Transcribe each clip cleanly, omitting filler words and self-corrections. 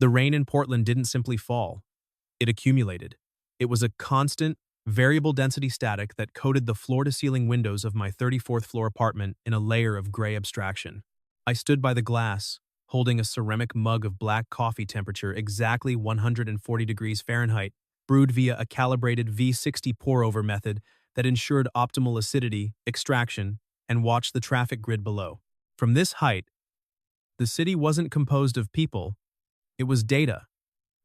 The rain in Portland didn't simply fall. It accumulated. It was a constant, variable density static that coated the floor-to-ceiling windows of my 34th floor apartment in a layer of gray abstraction. I stood by the glass, holding a ceramic mug of black coffee temperature exactly 140 degrees Fahrenheit, brewed via a calibrated V60 pour-over method that ensured optimal acidity, extraction, and watched the traffic grid below. From this height, the city wasn't composed of people. It was data.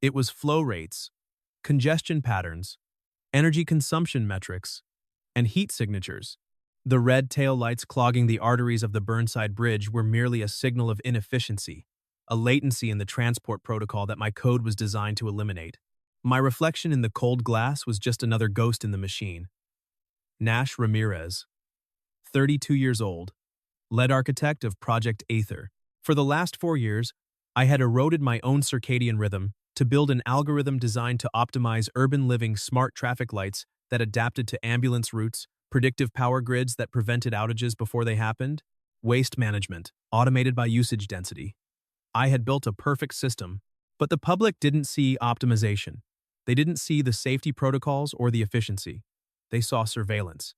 It was flow rates, congestion patterns, energy consumption metrics, and heat signatures. The red tail lights clogging the arteries of the Burnside Bridge were merely a signal of inefficiency, a latency in the transport protocol that my code was designed to eliminate. My reflection in the cold glass was just another ghost in the machine. Nash Ramirez, 32 years old, lead architect of Project Aether. For the last 4 years, I had eroded my own circadian rhythm to build an algorithm designed to optimize urban living smart traffic lights that adapted to ambulance routes, predictive power grids that prevented outages before they happened, waste management, automated by usage density. I had built a perfect system, but the public didn't see optimization. They didn't see the safety protocols or the efficiency. They saw surveillance.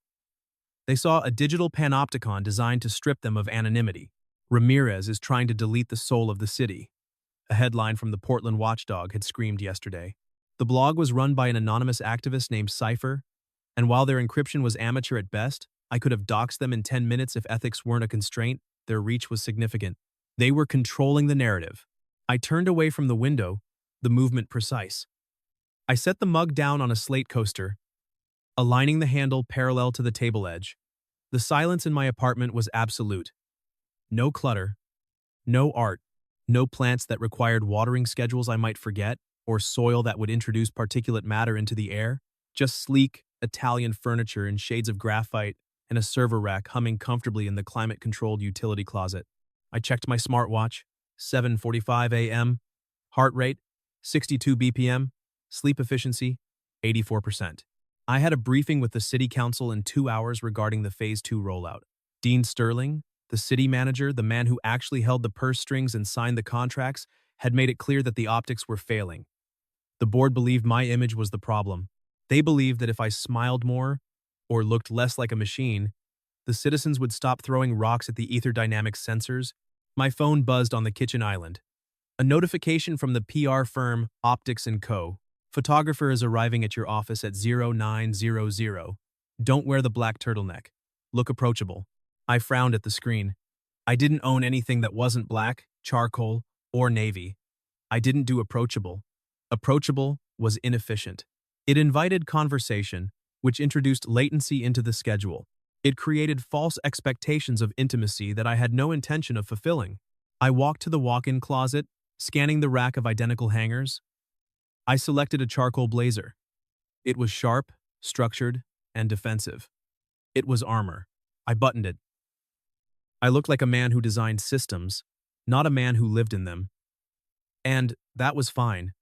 They saw a digital panopticon designed to strip them of anonymity. Ramirez is trying to delete the soul of the city. A headline from the Portland Watchdog had screamed yesterday. The blog was run by an anonymous activist named Cypher, and while their encryption was amateur at best, I could have doxed them in 10 minutes if ethics weren't a constraint. Their reach was significant. They were controlling the narrative. I turned away from the window, the movement precise. I set the mug down on a slate coaster, aligning the handle parallel to the table edge. The silence in my apartment was absolute. No clutter, no art, no plants that required watering schedules I might forget, or soil that would introduce particulate matter into the air. Just sleek, Italian furniture in shades of graphite and a server rack humming comfortably in the climate-controlled utility closet. I checked my smartwatch, 7:45 a.m., heart rate, 62 BPM, sleep efficiency, 84%. I had a briefing with the city council in 2 hours regarding the Phase 2 rollout. Dean Sterling, the city manager, the man who actually held the purse strings and signed the contracts, had made it clear that the optics were failing. The board believed my image was the problem. They believed that if I smiled more or looked less like a machine, the citizens would stop throwing rocks at the ether dynamics sensors. My phone buzzed on the kitchen island. A notification from the PR firm Optics & Co. Photographer is arriving at your office at 0900. Don't wear the black turtleneck. Look approachable. I frowned at the screen. I didn't own anything that wasn't black, charcoal, or navy. I didn't do approachable. Approachable was inefficient. It invited conversation, which introduced latency into the schedule. It created false expectations of intimacy that I had no intention of fulfilling. I walked to the walk-in closet, scanning the rack of identical hangers. I selected a charcoal blazer. It was sharp, structured, and defensive. It was armor. I buttoned it. I looked like a man who designed systems, not a man who lived in them. And that was fine.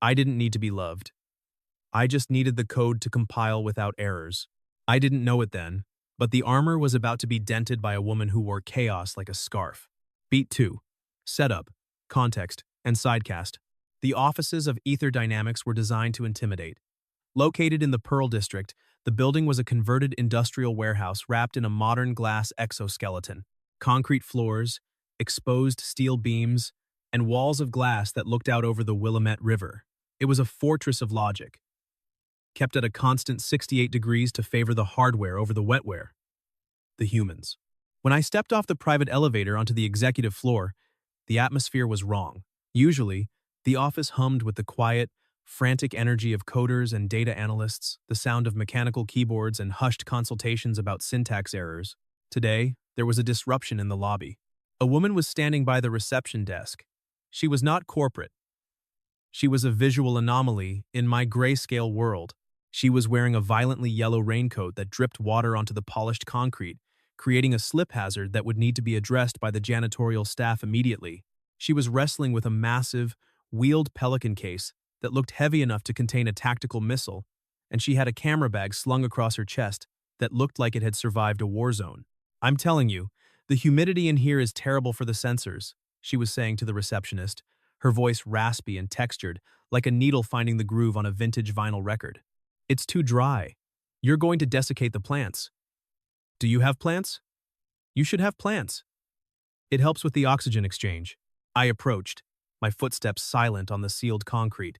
I didn't need to be loved. I just needed the code to compile without errors. I didn't know it then, but the armor was about to be dented by a woman who wore chaos like a scarf. Beat 2. Setup, context, and sidecast. The offices of Ether Dynamics were designed to intimidate. Located in the Pearl District, the building was a converted industrial warehouse wrapped in a modern glass exoskeleton. Concrete floors, exposed steel beams, and walls of glass that looked out over the Willamette River. It was a fortress of logic, kept at a constant 68 degrees to favor the hardware over the wetware. The humans. When I stepped off the private elevator onto the executive floor, the atmosphere was wrong. Usually, the office hummed with the quiet, frantic energy of coders and data analysts, the sound of mechanical keyboards and hushed consultations about syntax errors. Today, there was a disruption in the lobby. A woman was standing by the reception desk. She was not corporate. She was a visual anomaly in my grayscale world. She was wearing a violently yellow raincoat that dripped water onto the polished concrete, creating a slip hazard that would need to be addressed by the janitorial staff immediately. She was wrestling with a massive, wheeled Pelican case that looked heavy enough to contain a tactical missile, and she had a camera bag slung across her chest that looked like it had survived a war zone. "I'm telling you, the humidity in here is terrible for the sensors," she was saying to the receptionist, her voice raspy and textured, like a needle finding the groove on a vintage vinyl record. It's too dry. You're going to desiccate the plants. Do you have plants? You should have plants. It helps with the oxygen exchange. I approached, my footsteps silent on the sealed concrete.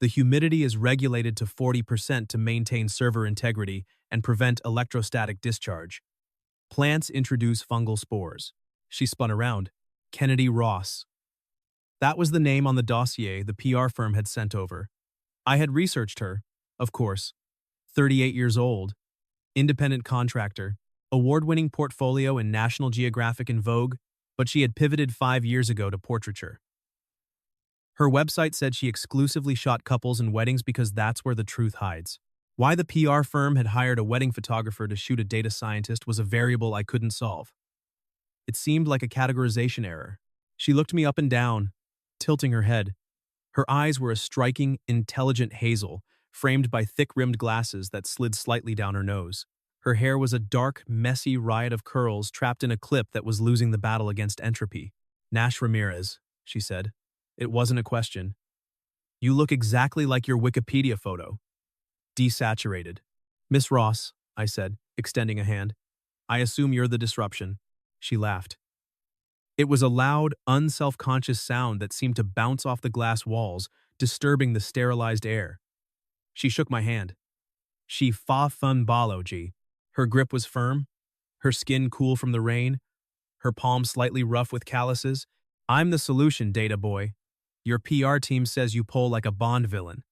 The humidity is regulated to 40% to maintain server integrity and prevent electrostatic discharge. Plants introduce fungal spores. She spun around. Kennedy Ross. That was the name on the dossier the PR firm had sent over. I had researched her, of course. 38 years old, independent contractor, award-winning portfolio in National Geographic and Vogue, but she had pivoted 5 years ago to portraiture. Her website said she exclusively shot couples and weddings because that's where the truth hides. Why the PR firm had hired a wedding photographer to shoot a data scientist was a variable I couldn't solve. It seemed like a categorization error. She looked me up and down, tilting her head. Her eyes were a striking, intelligent hazel, framed by thick-rimmed glasses that slid slightly down her nose. Her hair was a dark, messy riot of curls trapped in a clip that was losing the battle against entropy. Nash Ramirez, she said. It wasn't a question. You look exactly like your Wikipedia photo. Desaturated. Miss Ross, I said, extending a hand. I assume you're the disruption. She laughed. It was a loud, unself-conscious sound that seemed to bounce off the glass walls, disturbing the sterilized air. She shook my hand. She fa fun balo, G. Her grip was firm, her skin cool from the rain, her palm slightly rough with calluses. I'm the solution, data boy. Your PR team says you pull like a Bond villain.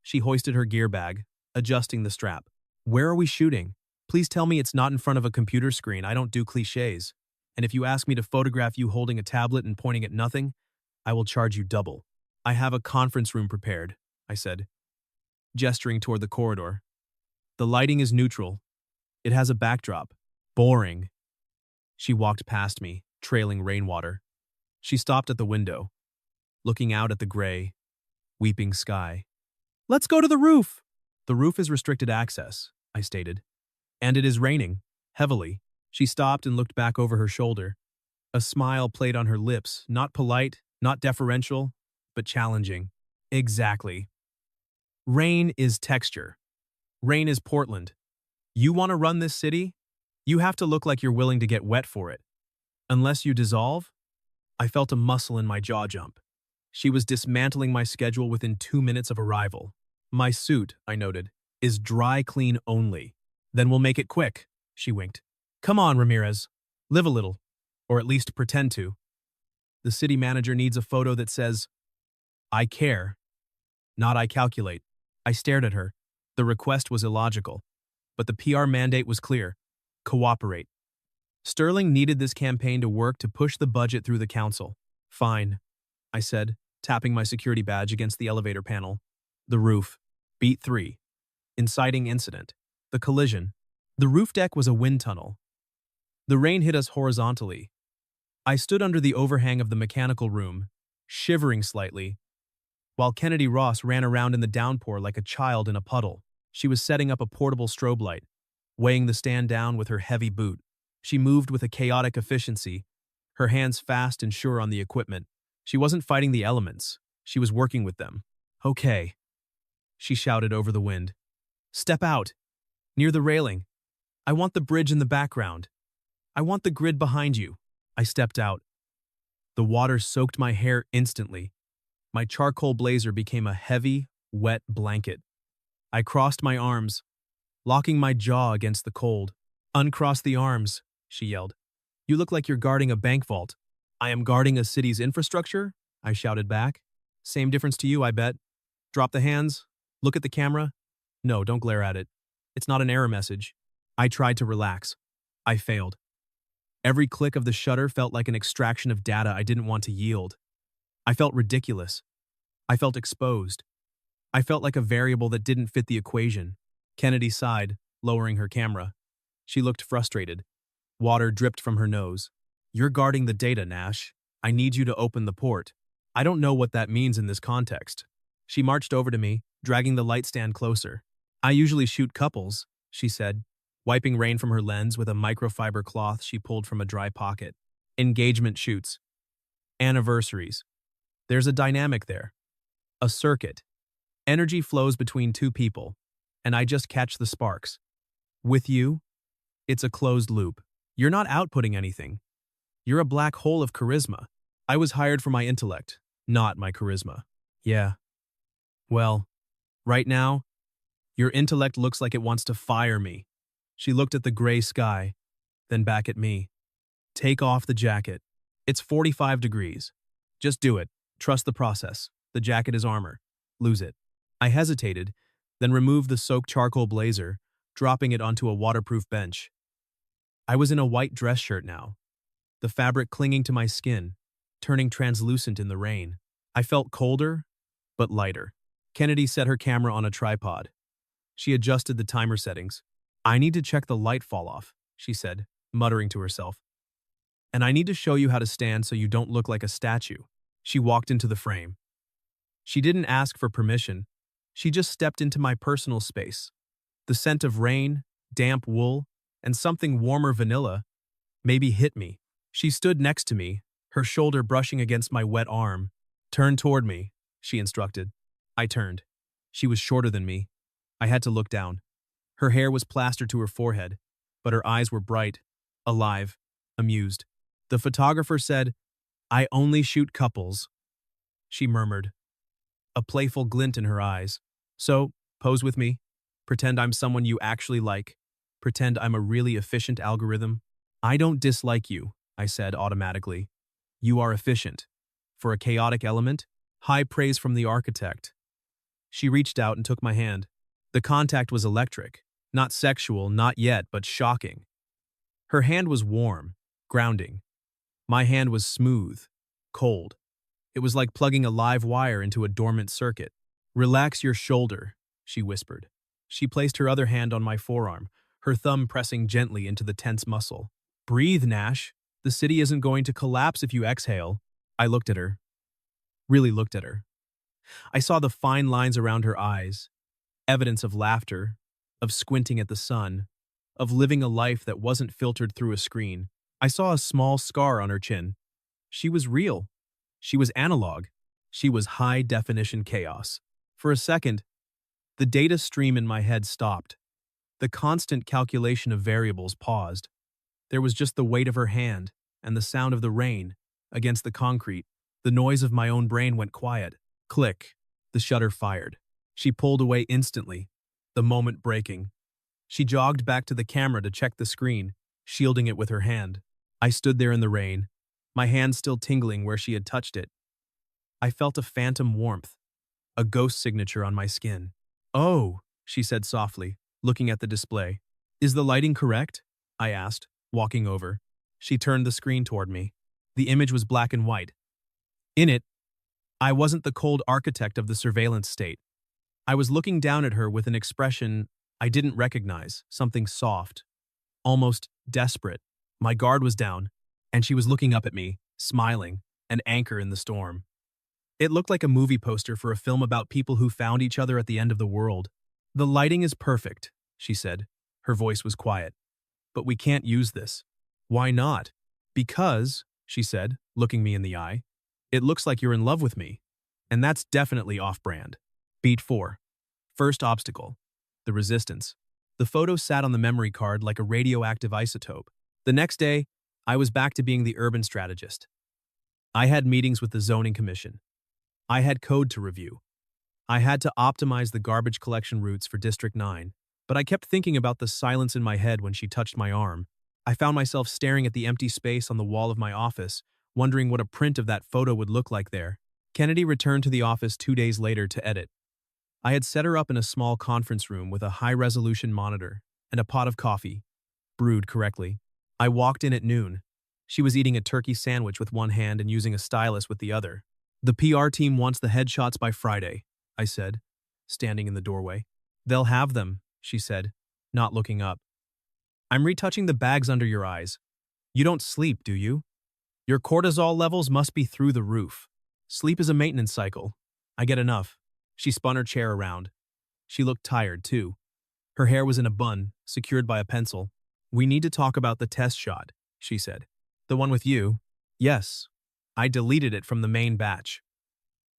She hoisted her gear bag, adjusting the strap. Where are we shooting? Please tell me it's not in front of a computer screen. I don't do cliches. And if you ask me to photograph you holding a tablet and pointing at nothing, I will charge you double. I have a conference room prepared, I said, gesturing toward the corridor. The lighting is neutral. It has a backdrop. Boring. She walked past me, trailing rainwater. She stopped at the window, looking out at the gray, weeping sky. Let's go to the roof. The roof is restricted access, I stated. And it is raining, heavily. She stopped and looked back over her shoulder. A smile played on her lips, not polite, not deferential, but challenging. Exactly. Rain is texture. Rain is Portland. You want to run this city? You have to look like you're willing to get wet for it. Unless you dissolve? I felt a muscle in my jaw jump. She was dismantling my schedule within 2 minutes of arrival. My suit, I noted, is dry clean only. Then we'll make it quick, she winked. Come on, Ramirez. Live a little. Or at least pretend to. The city manager needs a photo that says, I care, not I calculate. I stared at her. The request was illogical. But the PR mandate was clear. Cooperate. Sterling needed this campaign to work to push the budget through the council. Fine, I said, tapping my security badge against the elevator panel. The roof. Beat 3. Inciting incident. The collision. The roof deck was a wind tunnel. The rain hit us horizontally. I stood under the overhang of the mechanical room, shivering slightly, while Kennedy Ross ran around in the downpour like a child in a puddle. She was setting up a portable strobe light, weighing the stand down with her heavy boot. She moved with a chaotic efficiency, her hands fast and sure on the equipment. She wasn't fighting the elements. She was working with them. Okay, she shouted over the wind. Step out. Near the railing. I want the bridge in the background. I want the grid behind you. I stepped out. The water soaked my hair instantly. My charcoal blazer became a heavy, wet blanket. I crossed my arms, locking my jaw against the cold. Uncross the arms, she yelled. You look like you're guarding a bank vault. I am guarding a city's infrastructure, I shouted back. Same difference to you, I bet. Drop the hands. Look at the camera. No, don't glare at it. It's not an error message. I tried to relax. I failed. Every click of the shutter felt like an extraction of data I didn't want to yield. I felt ridiculous. I felt exposed. I felt like a variable that didn't fit the equation. Kennedy sighed, lowering her camera. She looked frustrated. Water dripped from her nose. You're guarding the data, Nash. I need you to open the port. I don't know what that means in this context. She marched over to me, dragging the light stand closer. I usually shoot couples, she said, wiping rain from her lens with a microfiber cloth she pulled from a dry pocket. Engagement shoots. Anniversaries. There's a dynamic there, a circuit. Energy flows between two people, and I just catch the sparks. With you, it's a closed loop. You're not outputting anything. You're a black hole of charisma. I was hired for my intellect, not my charisma. Yeah. Well, right now, your intellect looks like it wants to fire me. She looked at the gray sky, then back at me. Take off the jacket. It's 45 degrees. Just do it. Trust the process. The jacket is armor. Lose it. I hesitated, then removed the soaked charcoal blazer, dropping it onto a waterproof bench. I was in a white dress shirt now, the fabric clinging to my skin, turning translucent in the rain. I felt colder, but lighter. Kennedy set her camera on a tripod. She adjusted the timer settings. I need to check the light fall off, she said, muttering to herself. And I need to show you how to stand so you don't look like a statue. She walked into the frame. She didn't ask for permission. She just stepped into my personal space. The scent of rain, damp wool, and something warmer vanilla maybe hit me. She stood next to me, her shoulder brushing against my wet arm. Turn toward me, she instructed. I turned. She was shorter than me. I had to look down. Her hair was plastered to her forehead, but her eyes were bright, alive, amused. The photographer said, "I only shoot couples," she murmured, a playful glint in her eyes. So, pose with me. Pretend I'm someone you actually like. Pretend I'm a really efficient algorithm. I don't dislike you, I said automatically. You are efficient. For a chaotic element, high praise from the architect. She reached out and took my hand. The contact was electric. Not sexual, not yet, but shocking. Her hand was warm, grounding. My hand was smooth, cold. It was like plugging a live wire into a dormant circuit. Relax your shoulder, she whispered. She placed her other hand on my forearm, her thumb pressing gently into the tense muscle. Breathe, Nash. The city isn't going to collapse if you exhale. I looked at her. Really looked at her. I saw the fine lines around her eyes, evidence of laughter, of squinting at the sun, of living a life that wasn't filtered through a screen. I saw a small scar on her chin. She was real. She was analog. She was high-definition chaos. For a second, the data stream in my head stopped. The constant calculation of variables paused. There was just the weight of her hand and the sound of the rain against the concrete. The noise of my own brain went quiet. Click. The shutter fired. She pulled away instantly, the moment breaking. She jogged back to the camera to check the screen, shielding it with her hand. I stood there in the rain, my hand still tingling where she had touched it. I felt a phantom warmth, a ghost signature on my skin. Oh, she said softly, looking at the display. Is the lighting correct? I asked, walking over. She turned the screen toward me. The image was black and white. In it, I wasn't the cold architect of the surveillance state. I was looking down at her with an expression I didn't recognize, something soft, almost desperate. My guard was down, and she was looking up at me, smiling, an anchor in the storm. It looked like a movie poster for a film about people who found each other at the end of the world. The lighting is perfect, she said. Her voice was quiet. But we can't use this. Why not? Because, she said, looking me in the eye, it looks like you're in love with me. And that's definitely off-brand. Beat 4. First obstacle. The resistance. The photo sat on the memory card like a radioactive isotope. The next day, I was back to being the urban strategist. I had meetings with the zoning commission. I had code to review. I had to optimize the garbage collection routes for District 9, but I kept thinking about the silence in my head when she touched my arm. I found myself staring at the empty space on the wall of my office, wondering what a print of that photo would look like there. Kennedy returned to the office 2 days later to edit. I had set her up in a small conference room with a high-resolution monitor and a pot of coffee, brewed correctly. I walked in at noon. She was eating a turkey sandwich with one hand and using a stylus with the other. The PR team wants the headshots by Friday, I said, standing in the doorway. They'll have them, she said, not looking up. I'm retouching the bags under your eyes. You don't sleep, do you? Your cortisol levels must be through the roof. Sleep is a maintenance cycle. I get enough. She spun her chair around. She looked tired, too. Her hair was in a bun, secured by a pencil. We need to talk about the test shot, she said. The one with you? Yes. I deleted it from the main batch.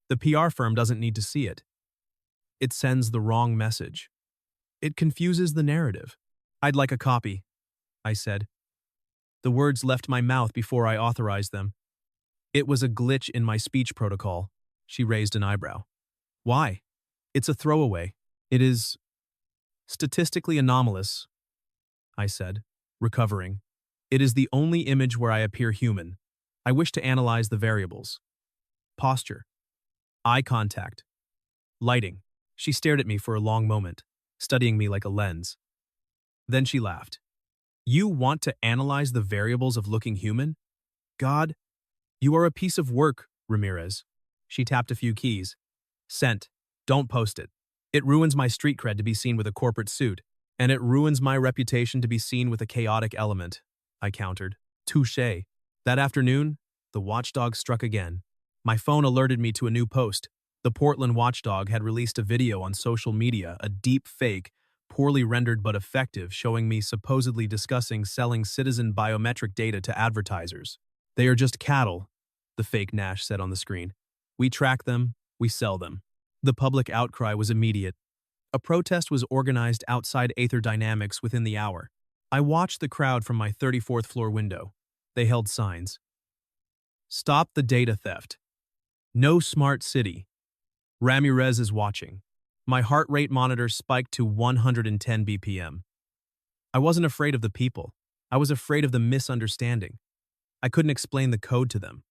The PR firm doesn't need to see it. It sends the wrong message. It confuses the narrative. I'd like a copy, I said. The words left my mouth before I authorized them. It was a glitch in my speech protocol. She raised an eyebrow. Why? It's a throwaway. It is statistically anomalous, I said, recovering. It is the only image where I appear human. I wish to analyze the variables. Posture. Eye contact. Lighting. She stared at me for a long moment, studying me like a lens. Then she laughed. You want to analyze the variables of looking human? God, you are a piece of work, Ramirez. She tapped a few keys. Sent. Don't post it. It ruins my street cred to be seen with a corporate suit, and it ruins my reputation to be seen with a chaotic element, I countered. Touché. That afternoon, the watchdog struck again. My phone alerted me to a new post. The Portland watchdog had released a video on social media, a deep fake, poorly rendered but effective, showing me supposedly discussing selling citizen biometric data to advertisers. They are just cattle, the fake Nash said on the screen. We track them, we sell them. The public outcry was immediate. A protest was organized outside Aether Dynamics within the hour. I watched the crowd from my 34th floor window. They held signs. Stop the data theft. No smart city. Ramirez is watching. My heart rate monitor spiked to 110 BPM. I wasn't afraid of the people. I was afraid of the misunderstanding. I couldn't explain the code to them.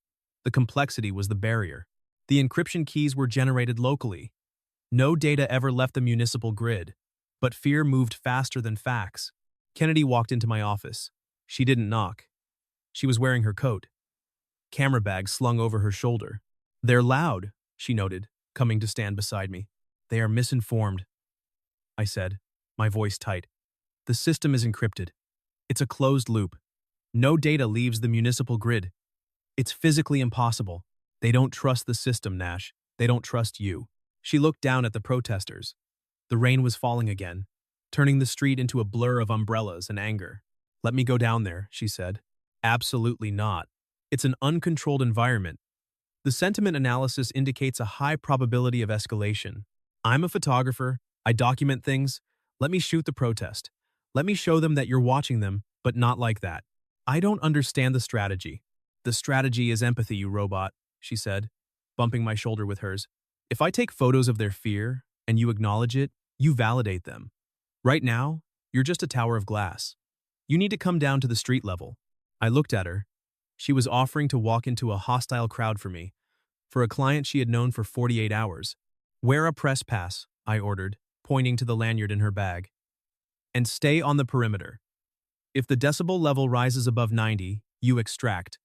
The complexity was the barrier. The encryption keys were generated locally. No data ever left the municipal grid. But fear moved faster than facts. Kennedy walked into my office. She didn't knock. She was wearing her coat. Camera bag slung over her shoulder. They're loud, she noted, coming to stand beside me. They are misinformed, I said, my voice tight. The system is encrypted. It's a closed loop. No data leaves the municipal grid. It's physically impossible. They don't trust the system, Nash. They don't trust you. She looked down at the protesters. The rain was falling again, turning the street into a blur of umbrellas and anger. Let me go down there, she said. Absolutely not. It's an uncontrolled environment. The sentiment analysis indicates a high probability of escalation. I'm a photographer. I document things. Let me shoot the protest. Let me show them that you're watching them, but not like that. I don't understand the strategy. The strategy is empathy, you robot, she said, bumping my shoulder with hers. If I take photos of their fear and you acknowledge it, you validate them. Right now, you're just a tower of glass. You need to come down to the street level. I looked at her. She was offering to walk into a hostile crowd for me, for a client she had known for 48 hours. Wear a press pass, I ordered, pointing to the lanyard in her bag. And stay on the perimeter. If the decibel level rises above 90, you extract.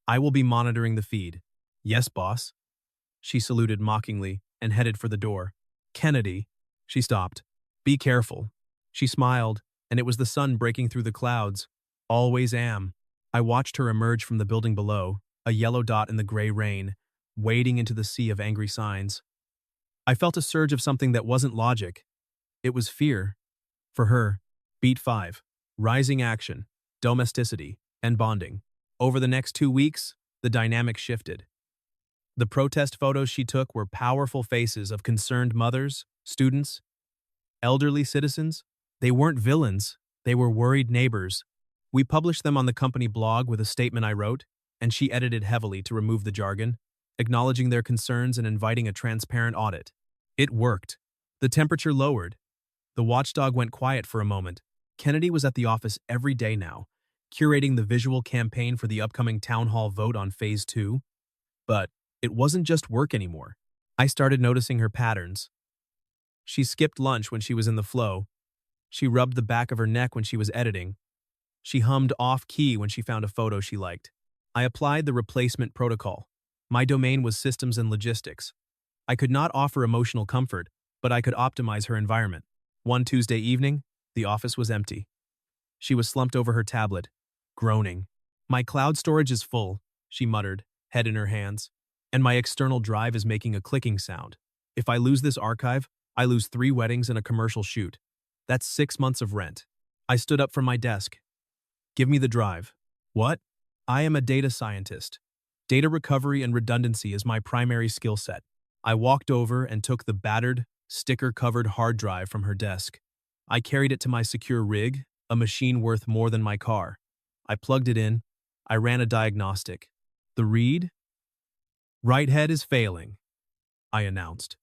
I will be monitoring the feed. Yes, boss. She saluted mockingly and headed for the door. Kennedy. She stopped. Be careful. She smiled, and it was the sun breaking through the clouds. Always am. I watched her emerge from the building below, a yellow dot in the gray rain, wading into the sea of angry signs. I felt a surge of something that wasn't logic. It was fear. For her, beat 5, rising action, domesticity, and bonding. Over the next 2 weeks, the dynamic shifted. The protest photos she took were powerful faces of concerned mothers, students, elderly citizens. They weren't villains, they were worried neighbors. We published them on the company blog with a statement I wrote, and she edited heavily to remove the jargon, acknowledging their concerns and inviting a transparent audit. It worked. The temperature lowered. The watchdog went quiet for a moment. Kennedy was at the office every day now, curating the visual campaign for the upcoming town hall vote on Phase 2. But it wasn't just work anymore. I started noticing her patterns. She skipped lunch when she was in the flow. She rubbed the back of her neck when she was editing. She hummed off-key when she found a photo she liked. I applied the replacement protocol. My domain was systems and logistics. I could not offer emotional comfort, but I could optimize her environment. One Tuesday evening, the office was empty. She was slumped over her tablet, groaning. My cloud storage is full, she muttered, head in her hands, and my external drive is making a clicking sound. If I lose this archive, I lose 3 weddings and a commercial shoot. That's 6 months of rent. I stood up from my desk. Give me the drive. What? I am a data scientist. Data recovery and redundancy is my primary skill set. I walked over and took the battered, sticker-covered hard drive from her desk. I carried it to my secure rig, a machine worth more than my car. I plugged it in. I ran a diagnostic. The read? Right head is failing, I announced.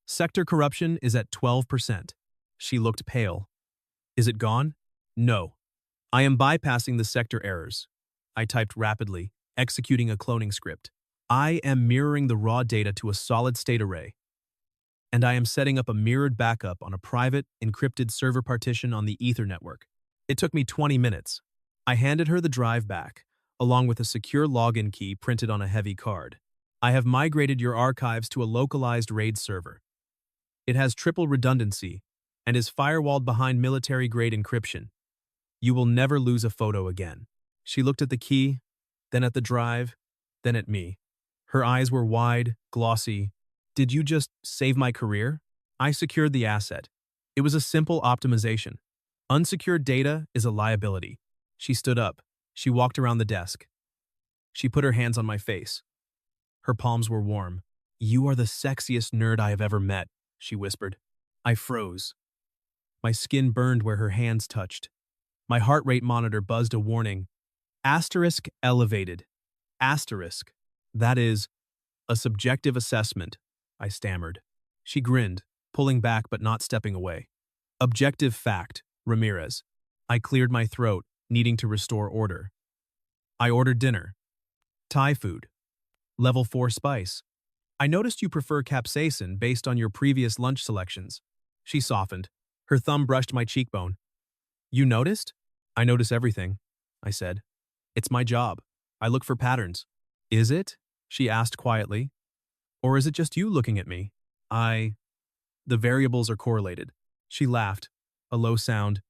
Sector corruption is at 12%. She looked pale. Is it gone? No. I am bypassing the sector errors. I typed rapidly, executing a cloning script. I am mirroring the raw data to a solid-state array. And I am setting up a mirrored backup on a private, encrypted server partition on the Ether network. It took me 20 minutes. I handed her the drive back, along with a secure login key printed on a heavy card. I have migrated your archives to a localized RAID server. It has triple redundancy and is firewalled behind military-grade encryption. You will never lose a photo again. She looked at the key, then at the drive, then at me. Her eyes were wide, glossy. Did you just save my career? I secured the asset. It was a simple optimization. Unsecured data is a liability. She stood up. She walked around the desk. She put her hands on my face. Her palms were warm. You are the sexiest nerd I have ever met, she whispered. I froze. My skin burned where her hands touched. My heart rate monitor buzzed a warning. Asterisk elevated. Asterisk. That is a subjective assessment, I stammered. She grinned, pulling back but not stepping away. Objective fact, Ramirez. I cleared my throat, needing to restore order. I ordered dinner. Thai food. Level 4 spice. I noticed you prefer capsaicin based on your previous lunch selections. She softened. Her thumb brushed my cheekbone. You noticed? I notice everything, I said. It's my job. I look for patterns. Is it? She asked quietly. Or is it just you looking at me? The variables are correlated. She laughed, a low sound.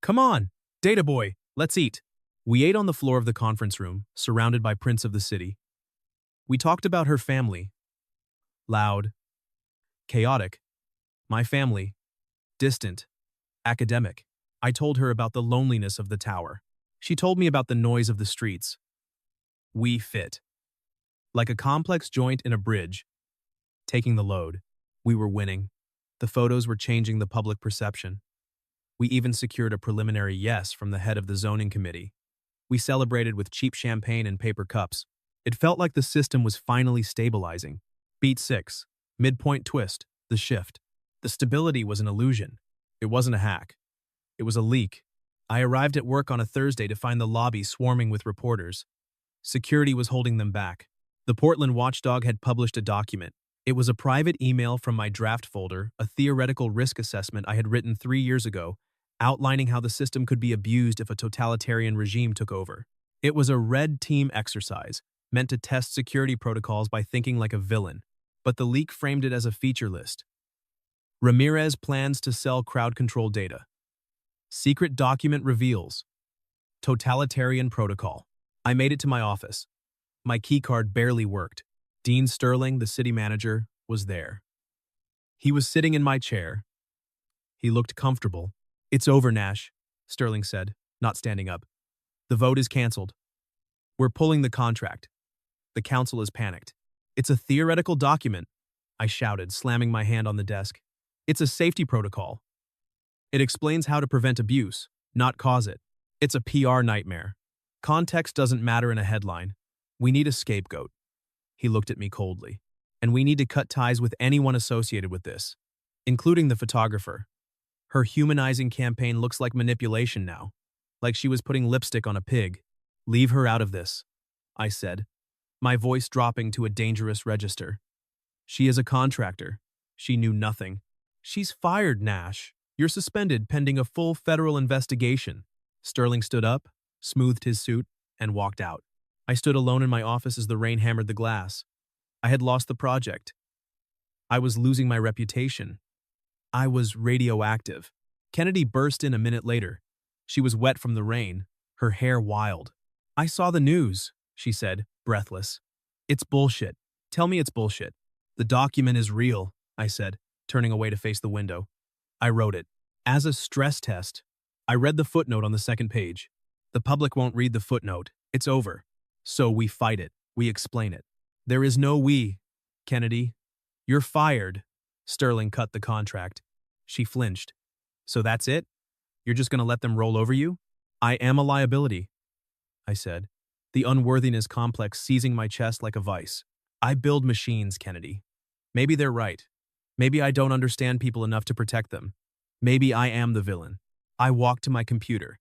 Come on, data boy, let's eat. We ate on the floor of the conference room, surrounded by prints of the city. We talked about her family. Loud. Chaotic. My family. Distant. Academic. I told her about the loneliness of the tower. She told me about the noise of the streets. We fit. Like a complex joint in a bridge. Taking the load. We were winning. The photos were changing the public perception. We even secured a preliminary yes from the head of the zoning committee. We celebrated with cheap champagne and paper cups. It felt like the system was finally stabilizing. Beat 6. Midpoint twist. The shift. The stability was an illusion. It wasn't a hack. It was a leak. I arrived at work on a Thursday to find the lobby swarming with reporters. Security was holding them back. The Portland watchdog had published a document. It was a private email from my draft folder, a theoretical risk assessment I had written 3 years ago, outlining how the system could be abused if a totalitarian regime took over. It was a red team exercise, meant to test security protocols by thinking like a villain, but the leak framed it as a feature list. Ramirez plans to sell crowd control data. Secret document reveals. Totalitarian protocol. I made it to my office. My keycard barely worked. Dean Sterling, the city manager, was there. He was sitting in my chair. He looked comfortable. It's over, Nash, Sterling said, not standing up. The vote is canceled. We're pulling the contract. The council is panicked. It's a theoretical document, I shouted, slamming my hand on the desk. It's a safety protocol. It explains how to prevent abuse, not cause it. It's a PR nightmare. Context doesn't matter in a headline. We need a scapegoat. He looked at me coldly. And we need to cut ties with anyone associated with this, including the photographer. Her humanizing campaign looks like manipulation now, like she was putting lipstick on a pig. Leave her out of this, I said, my voice dropping to a dangerous register. She is a contractor. She knew nothing. She's fired, Nash. You're suspended pending a full federal investigation. Sterling stood up, smoothed his suit, and walked out. I stood alone in my office as the rain hammered the glass. I had lost the project. I was losing my reputation. I was radioactive. Kennedy burst in a minute later. She was wet from the rain, her hair wild. I saw the news, she said, breathless. It's bullshit. Tell me it's bullshit. The document is real, I said, turning away to face the window. I wrote it. As a stress test, I read the footnote on the second page. The public won't read the footnote. It's over. So we fight it. We explain it. There is no we, Kennedy. You're fired. Sterling cut the contract. She flinched. So that's it? You're just going to let them roll over you? I am a liability, I said, the unworthiness complex seizing my chest like a vice. I build machines, Kennedy. Maybe they're right. Maybe I don't understand people enough to protect them. Maybe I am the villain. I walked to my computer.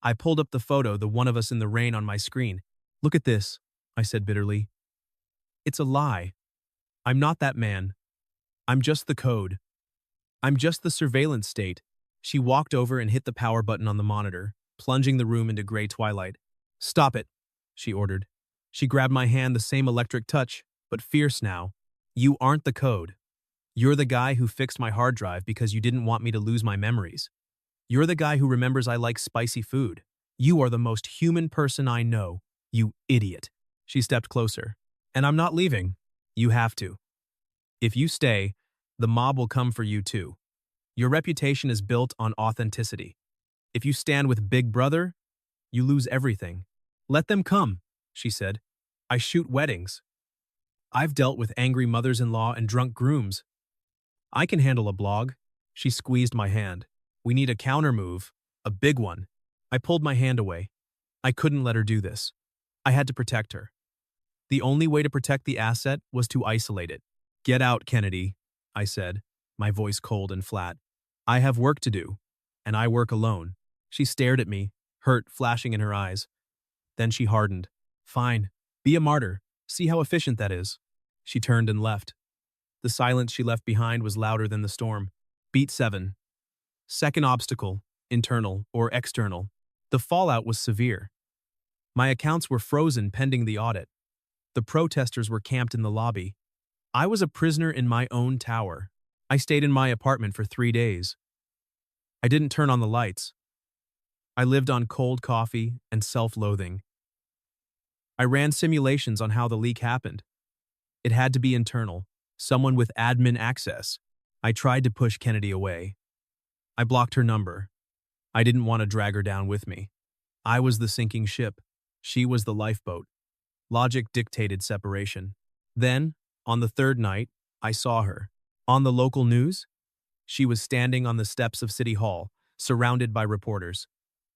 I pulled up the photo, the one of us in the rain, on my screen. Look at this, I said bitterly. It's a lie. I'm not that man. I'm just the code. I'm just the surveillance state. She walked over and hit the power button on the monitor, plunging the room into gray twilight. Stop it, she ordered. She grabbed my hand, the same electric touch, but fierce now. You aren't the code. You're the guy who fixed my hard drive because you didn't want me to lose my memories. You're the guy who remembers I like spicy food. You are the most human person I know, you idiot. She stepped closer. And I'm not leaving. You have to. If you stay, the mob will come for you too. Your reputation is built on authenticity. If you stand with Big Brother, you lose everything. Let them come, she said. I shoot weddings. I've dealt with angry mothers-in-law and drunk grooms. I can handle a blog. She squeezed my hand. We need a counter-move, a big one. I pulled my hand away. I couldn't let her do this. I had to protect her. The only way to protect the asset was to isolate it. Get out, Kennedy, I said, my voice cold and flat. I have work to do, and I work alone. She stared at me, hurt flashing in her eyes. Then she hardened. Fine, be a martyr. See how efficient that is. She turned and left. The silence she left behind was louder than the storm. Beat 7. Second obstacle, internal or external. The fallout was severe. My accounts were frozen pending the audit. The protesters were camped in the lobby. I was a prisoner in my own tower. I stayed in my apartment for 3 days. I didn't turn on the lights. I lived on cold coffee and self-loathing. I ran simulations on how the leak happened. It had to be internal, someone with admin access. I tried to push Kennedy away. I blocked her number. I didn't want to drag her down with me. I was the sinking ship. She was the lifeboat. Logic dictated separation. Then, on the third night, I saw her. On the local news, she was standing on the steps of City Hall, surrounded by reporters.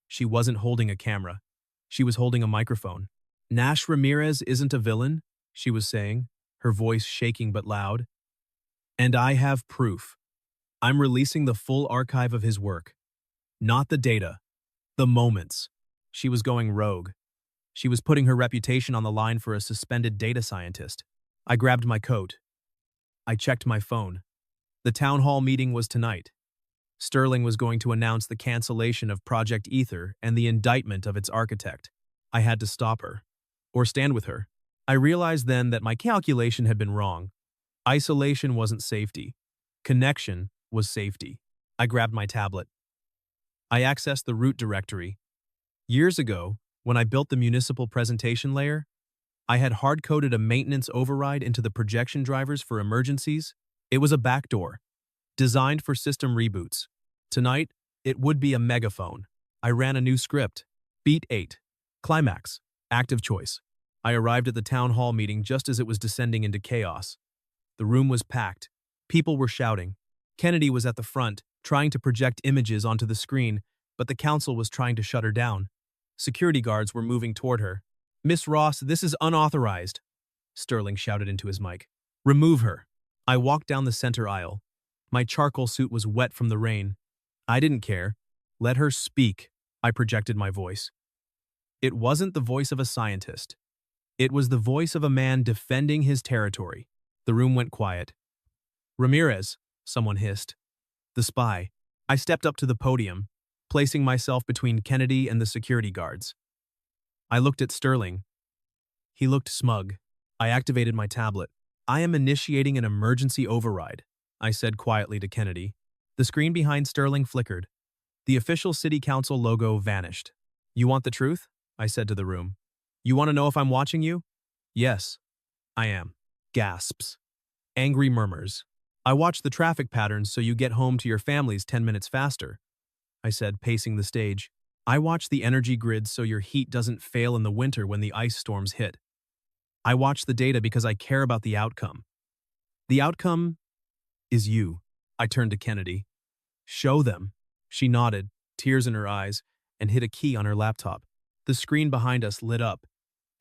She wasn't holding a camera. She was holding a microphone. Nash Ramirez isn't a villain, she was saying, her voice shaking but loud. And I have proof. I'm releasing the full archive of his work. Not the data, the moments. She was going rogue. She was putting her reputation on the line for a suspended data scientist. I grabbed my coat. I checked my phone. The town hall meeting was tonight. Sterling was going to announce the cancellation of Project Ether and the indictment of its architect. I had to stop her. Or stand with her. I realized then that my calculation had been wrong. Isolation wasn't safety. Connection was safety. I grabbed my tablet. I accessed the root directory. Years ago, when I built the municipal presentation layer, I had hard-coded a maintenance override into the projection drivers for emergencies. It was a backdoor, designed for system reboots. Tonight, it would be a megaphone. I ran a new script. Beat 8. Climax. Active choice. I arrived at the town hall meeting just as it was descending into chaos. The room was packed. People were shouting. Kennedy was at the front, trying to project images onto the screen, but the council was trying to shut her down. Security guards were moving toward her. Miss Ross, this is unauthorized, Sterling shouted into his mic. Remove her. I walked down the center aisle. My charcoal suit was wet from the rain. I didn't care. Let her speak, I projected my voice. It wasn't the voice of a scientist. It was the voice of a man defending his territory. The room went quiet. Ramirez, someone hissed. The spy. I stepped up to the podium, placing myself between Kennedy and the security guards. I looked at Sterling. He looked smug. I activated my tablet. I am initiating an emergency override, I said quietly to Kennedy. The screen behind Sterling flickered. The official city council logo vanished. You want the truth? I said to the room. You want to know if I'm watching you? Yes, I am. Gasps. Angry murmurs. I watch the traffic patterns so you get home to your families 10 minutes faster, I said, pacing the stage. I watch the energy grid so your heat doesn't fail in the winter when the ice storms hit. I watch the data because I care about the outcome. The outcome is you. I turned to Kennedy. Show them. She nodded, tears in her eyes, and hit a key on her laptop. The screen behind us lit up.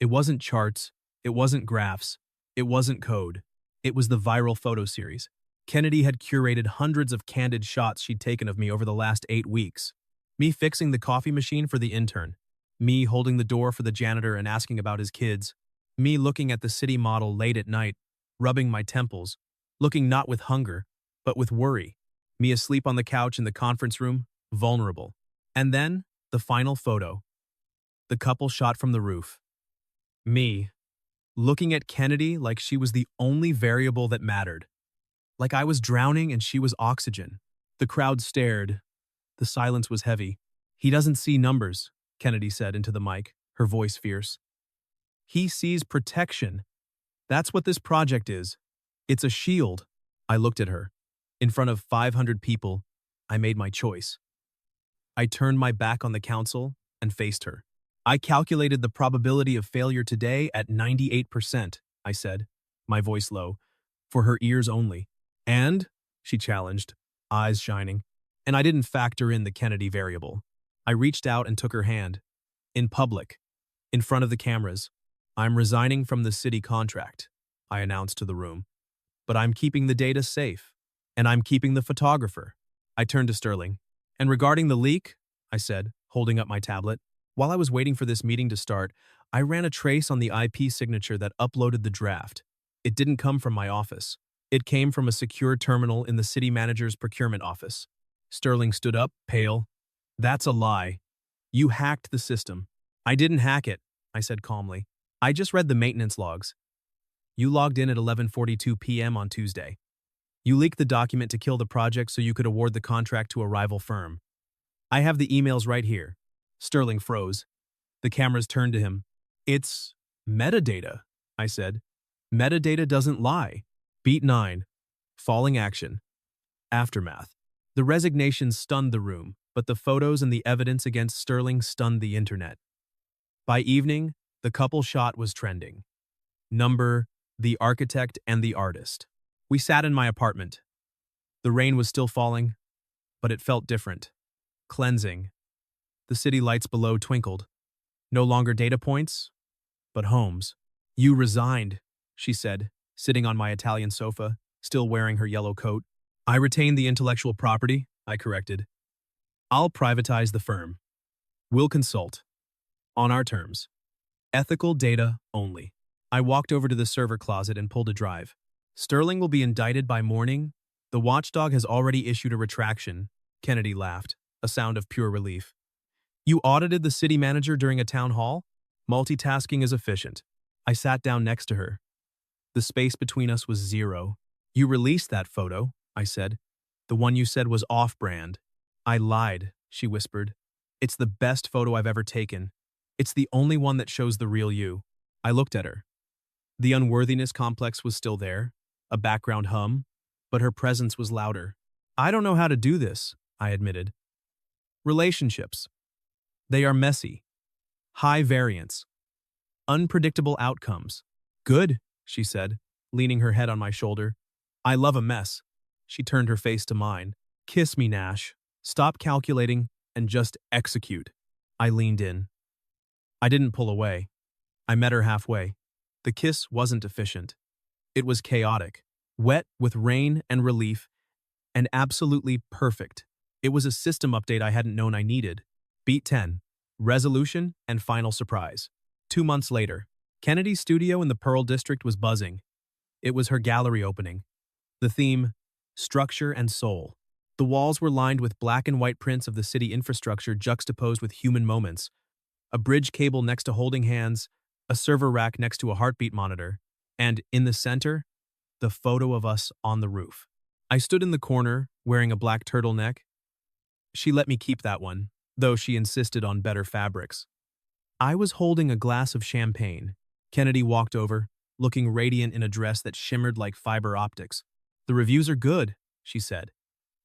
It wasn't charts. It wasn't graphs. It wasn't code. It was the viral photo series. Kennedy had curated hundreds of candid shots she'd taken of me over the last 8 weeks. Me fixing the coffee machine for the intern. Me holding the door for the janitor and asking about his kids. Me looking at the city model late at night, rubbing my temples, looking not with hunger, but with worry. Me asleep on the couch in the conference room, vulnerable. And then, the final photo. The couple shot from the roof. Me, looking at Kennedy like she was the only variable that mattered. Like I was drowning and she was oxygen. The crowd stared. The silence was heavy. He doesn't see numbers, Kennedy said into the mic, her voice fierce. He sees protection. That's what this project is. It's a shield. I looked at her. In front of 500 people, I made my choice. I turned my back on the council and faced her. I calculated the probability of failure today at 98%, I said, my voice low, for her ears only. And, she challenged, eyes shining, and I didn't factor in the Kennedy variable. I reached out and took her hand. In public, in front of the cameras, I'm resigning from the city contract, I announced to the room. But I'm keeping the data safe, and I'm keeping the photographer. I turned to Sterling. And regarding the leak, I said, holding up my tablet, while I was waiting for this meeting to start, I ran a trace on the IP signature that uploaded the draft. It didn't come from my office. It came from a secure terminal in the city manager's procurement office. Sterling stood up, pale. That's a lie. You hacked the system. I didn't hack it, I said calmly. I just read the maintenance logs. You logged in at 11:42 p.m. on Tuesday. You leaked the document to kill the project so you could award the contract to a rival firm. I have the emails right here. Sterling froze. The cameras turned to him. It's metadata, I said. Metadata doesn't lie. Beat 9. Falling action. Aftermath. The resignation stunned the room, but the photos and the evidence against Sterling stunned the internet. By evening, the couple shot was trending. Number, the architect and the artist. We sat in my apartment. The rain was still falling, but it felt different. Cleansing. The city lights below twinkled. No longer data points, but homes. You resigned, she said, sitting on my Italian sofa, still wearing her yellow coat. I retain the intellectual property, I corrected. I'll privatize the firm. We'll consult. On our terms. Ethical data only. I walked over to the server closet and pulled a drive. Sterling will be indicted by morning. The watchdog has already issued a retraction. Kennedy laughed, a sound of pure relief. You audited the city manager during a town hall? Multitasking is efficient. I sat down next to her. The space between us was 0. You released that photo, I said. The one you said was off-brand. I lied, she whispered. It's the best photo I've ever taken. It's the only one that shows the real you. I looked at her. The unworthiness complex was still there, a background hum, but her presence was louder. I don't know how to do this, I admitted. Relationships. They are messy. High variance. Unpredictable outcomes. Good, she said, leaning her head on my shoulder. I love a mess. She turned her face to mine. Kiss me, Nash. Stop calculating and just execute. I leaned in. I didn't pull away. I met her halfway. The kiss wasn't efficient. It was chaotic, wet with rain and relief, and absolutely perfect. It was a system update I hadn't known I needed. Beat 10. Resolution and final surprise. 2 months later, Kennedy's studio in the Pearl District was buzzing. It was her gallery opening. The theme, structure and soul. The walls were lined with black and white prints of the city infrastructure juxtaposed with human moments. A bridge cable next to holding hands, a server rack next to a heartbeat monitor, and in the center, the photo of us on the roof. I stood in the corner, wearing a black turtleneck. She let me keep that one, though she insisted on better fabrics. I was holding a glass of champagne. Kennedy walked over, looking radiant in a dress that shimmered like fiber optics. The reviews are good, she said.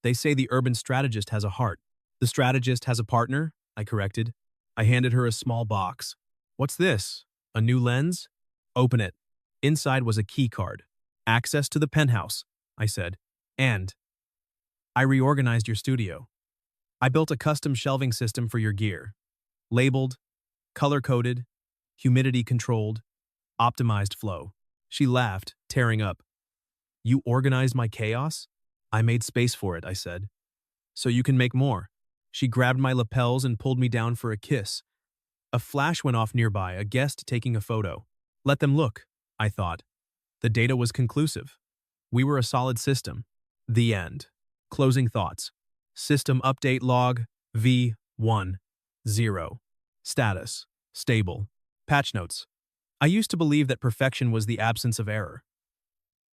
They say the urban strategist has a heart. The strategist has a partner, I corrected. I handed her a small box. What's this? A new lens? Open it. Inside was a key card. Access to the penthouse, I said. And I reorganized your studio. I built a custom shelving system for your gear. Labeled, color-coded, humidity-controlled, optimized flow. She laughed, tearing up. You organized my chaos? I made space for it, I said. So you can make more. She grabbed my lapels and pulled me down for a kiss. A flash went off nearby, a guest taking a photo. Let them look, I thought. The data was conclusive. We were a solid system. The end. Closing thoughts. System update log V10. Status. Stable. Patch notes. I used to believe that perfection was the absence of error.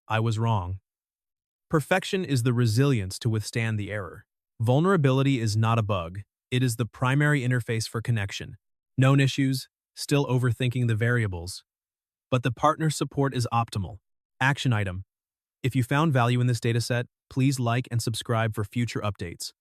I was wrong. Perfection is the resilience to withstand the error. Vulnerability is not a bug. It is the primary interface for connection. Known issues, still overthinking the variables. But the partner support is optimal. Action item. If you found value in this dataset, please like and subscribe for future updates.